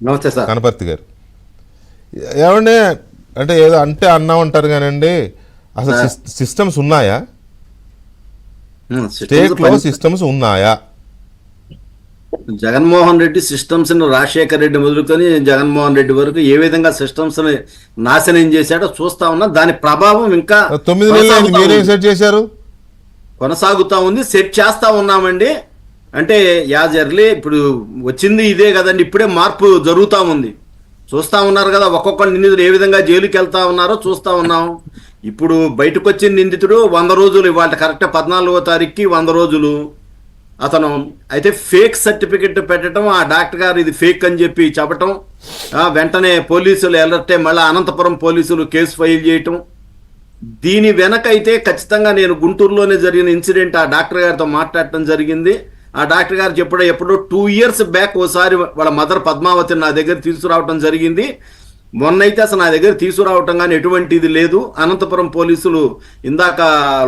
నమస్తే సార్. కనపర్తి గారు ఏమండి, అంటే ఏదో అంటే అన్నా ఉంటారు కానండి, అసలు సిస్టమ్స్ ఉన్నాయా? స్టేట్లో సిస్టమ్స్ ఉన్నాయా? జగన్మోహన్ రెడ్డి సిస్టమ్స్ రాజశేఖర్ రెడ్డి మొదలుకొని జగన్మోహన్ రెడ్డి వరకు ఏ విధంగా సిస్టమ్స్ నాశనం చేశాడో చూస్తా ఉన్నా. దాని ప్రభావం ఇంకా 9 నెలలు మీరేం సెట్ చేశారు? కొనసాగుతా ఉంది. సెట్ చేస్తా ఉన్నామండి. అంటే యాజ్ ఎర్లీ ఇప్పుడు వచ్చింది ఇదే కదండి, ఇప్పుడే మార్పు జరుగుతూ ఉంది. చూస్తా ఉన్నారు కదా, ఒక్కొక్క నిందితుడు ఏ విధంగా జైలుకి వెళ్తా ఉన్నారో చూస్తా ఉన్నాం. ఇప్పుడు బయటకు వచ్చిన నిందితుడు 100 రోజులు, ఇవాళ కరెక్ట్ 14వ తారీఖుకి 100 రోజులు అతను. అయితే ఫేక్ సర్టిఫికెట్ పెట్టడం, ఆ డాక్టర్ గారు ఇది ఫేక్ అని చెప్పి చెప్పటం, వెంటనే పోలీసులు అలర్ట్ అయ్యి మళ్ళీ అనంతపురం పోలీసులు కేసు ఫైల్ చేయటం. దీని వెనక అయితే ఖచ్చితంగా నేను గుంటూరులోనే జరిగిన ఇన్సిడెంట్ ఆ డాక్టర్ గారితో మాట్లాడటం జరిగింది. ఆ డాక్టర్ గారు ఎప్పుడో 2 years బ్యాక్ ఓసారి వాళ్ళ మదర్ పద్మావతిని నా దగ్గర తీసుకురావటం జరిగింది. మొన్నైతే అసలు నా దగ్గర తీసుకురావటం కానీ ఎటువంటిది లేదు. అనంతపురం పోలీసులు ఇందాక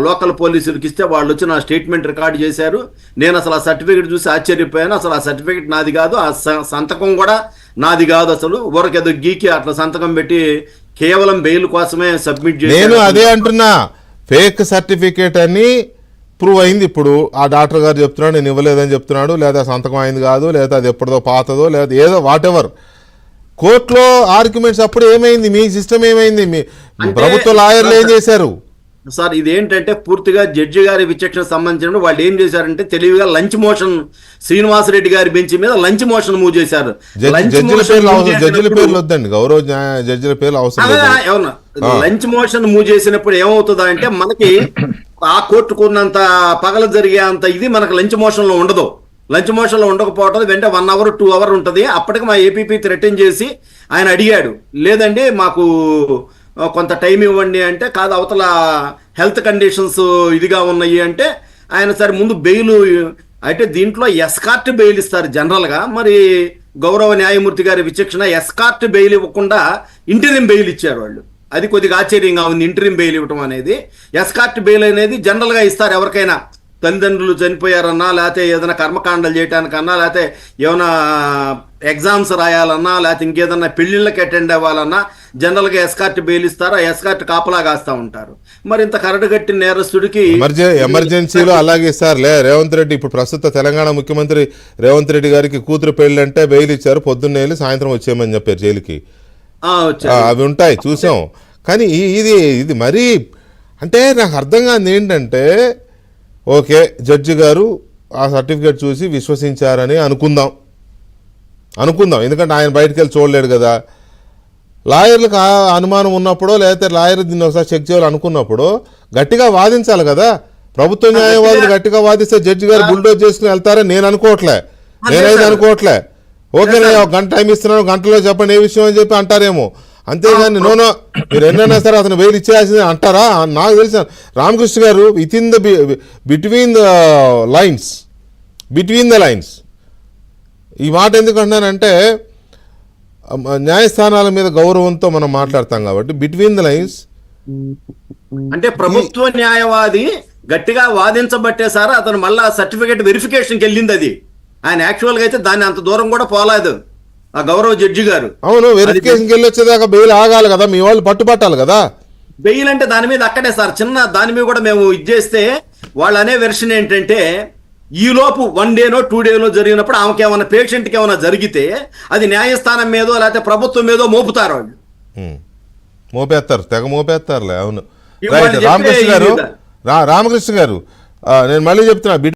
లోకల్ పోలీసులకి ఇస్తే వాళ్ళు వచ్చి నా స్టేట్మెంట్ రికార్డు చేశారు. నేను అసలు ఆ సర్టిఫికేట్ చూసి ఆశ్చర్యపోయాను. అసలు ఆ సర్టిఫికేట్ నాది కాదు, ఆ సంతకం కూడా నాది కాదు. అసలు ఊరకేదో గీకి అట్లా సంతకం పెట్టి కేవలం బెయిల్ కోసమే సబ్మిట్ చేశాను. నేను అదే అంటున్నా, ఫేక్ సర్టిఫికేట్ అని ప్రూవ్ అయింది. ఇప్పుడు ఆ డాక్టర్ గారు చెప్తున్నాడు నేను ఇవ్వలేదని చెప్తున్నాడు, లేదా సంతకం అయింది కాదు, లేదా అది ఎప్పటిదో పాతదో, లేదా ఏదో వాట్ ఎవర్. కోర్టులో ఆర్గ్యుమెంట్స్ అప్పుడు ఏమైంది? మీ సిస్టమ్ ఏమైంది? మీ ప్రభుత్వ లాయర్లు ఏం చేశారు? సార్ ఇదేంటంటే పూర్తిగా జడ్జి గారి విచక్షణ సంబంధించిన వాళ్ళు ఏం చేశారంటే తెలివిగా లంచ్ మోషన్, శ్రీనివాసరెడ్డి గారి బెంచ్ మీద లంచ్ మోషన్ మూవ్ చేశారు. జడ్జిల పేర్లు వద్దండి, గౌరవ జడ్జిల పేర్లు అవసరం. లంచ్ మోషన్ మూవ్ చేసినప్పుడు ఏమవుతుందా అంటే మనకి ఆ కోర్టుకున్నంత పగల జరిగే అంత ఇది మనకు లంచ్ మోషన్ లో ఉండదు. లంచ్ మోషన్ లో ఉండకపోవడం వెంటనే 1 hour 2 hour ఉంటుంది. అప్పటికి మా ఏపీపీ థ్రెటన్ చేసి ఆయన అడిగాడు, లేదండి మాకు కొంత టైం ఇవ్వండి అంటే, కాదు అవతల హెల్త్ కండిషన్స్ ఇదిగా ఉన్నాయి అంటే ఆయన సరే ముందు బెయిల్. అయితే దీంట్లో ఎస్కార్ట్ బెయిల్ ఇస్తారు జనరల్గా. మరి గౌరవ న్యాయమూర్తి గారి విచక్షణ ఎస్కార్ట్ బెయిల్ ఇవ్వకుండా ఇంటరిం బెయిల్ ఇచ్చారు వాళ్ళు. అది కొద్దిగా ఆశ్చర్యంగా ఉంది, ఇంటరిం బెయిల్ ఇవ్వటం అనేది. ఎస్కార్ట్ బెయిల్ అనేది జనరల్గా ఇస్తారు ఎవరికైనా, తల్లిదండ్రులు చనిపోయారన్నా, లేకపోతే ఏదైనా కర్మకాండలు చేయడానికన్నా, లేకపోతే ఏమైనా ఎగ్జామ్స్ రాయాలన్నా, లేకపోతే ఇంకేదన్నా పెళ్లిళ్ళకి అటెండ్ అవ్వాలన్నా జనరల్గా ఎస్కార్ట్ బెయిల్ ఇస్తారు. ఆ ఎస్కార్ట్ కాపలా కాస్తా ఉంటారు. మరి ఇంత కరడు కట్టిన నేరస్తుడికి ఎమర్జెన్సీలో అలాగే ఇస్తారులే. రేవంత్ రెడ్డి ఇప్పుడు ప్రస్తుత తెలంగాణ ముఖ్యమంత్రి రేవంత్ రెడ్డి గారికి కూతురు పెళ్లి అంటే బెయిల్ ఇచ్చారు, పొద్దున్నే వెళ్ళి సాయంత్రం వచ్చేయమని చెప్పారు జైలుకి. అవి ఉంటాయి చూసాం. కానీ ఇది మరీ అంటే నాకు అర్థం కాదు ఏంటంటే, ఓకే జడ్జి గారు ఆ సర్టిఫికేట్ చూసి విశ్వసించారని అనుకుందాం, ఎందుకంటే ఆయన బయటకు వెళ్ళి చూడలేడు కదా. లాయర్లకు అనుమానం ఉన్నప్పుడో లేకపోతే లాయర్ దీన్ని ఒకసారి చెక్ చేయాలి అనుకున్నప్పుడు గట్టిగా వాదించాలి కదా. ప్రభుత్వ న్యాయవాదులు గట్టిగా వాదిస్తే జడ్జి గారు బుల్డోజ్ చేసుకుని వెళ్తారని నేను అనుకోవట్లే, నేనైతే అనుకోవట్లే. ఓకే నేను 1 గంట టైం ఇస్తున్నాను, గంటలో చెప్పండి ఏ విషయం అని చెప్పి అంటారేమో. అంతేగాని నోనో మీరు ఎన్నైనా సరే అతను బెయిల్ ఇచ్చేయాల్సింది అంటారా? నాకు తెలిసిన రామకృష్ణ గారు బిట్వీన్ ద లైన్స్ ఈ మాట ఎందుకు అంటున్నానంటే, న్యాయస్థానాల మీద గౌరవంతో మనం మాట్లాడతాం కాబట్టి బిట్వీన్ ద లైన్స్ అంటే ప్రభుత్వ న్యాయవాది గట్టిగా వాదించబట్టే సార్ అతను మళ్ళా సర్టిఫికేట్ వెరిఫికేషన్కి వెళ్ళింది. అది ఆయన యాక్చువల్గా అయితే దాన్ని అంత దూరం కూడా పోలేదు ఆ గౌరవ జడ్జి గారు. అవును, వెరిఫికేషన్కి వెళ్ళి వచ్చేదాకా బెయిల్ ఆగాలి కదా, మీ వాళ్ళు పట్టుబట్టాలి కదా. బెయిల్ అంటే దాని మీద అక్కడే సార్ చిన్న దాని మీద కూడా మేము ఇది చేస్తే వాళ్ళు అనే వెర్షన్ ఏంటంటే, ఈ లోపు 1 day 2 days జరిగినప్పుడు ఆమెకి ఏమైనా పేషెంట్కి ఏమైనా జరిగితే అది న్యాయస్థానం మీదో లేకపోతే ప్రభుత్వం మీదో మోపుతారు వాళ్ళు. మోపేస్తారు, తెగ మోపేస్తారులే. అవును రైట్. రామకృష్ణ గారు నేను మళ్ళీ చెప్తున్నా,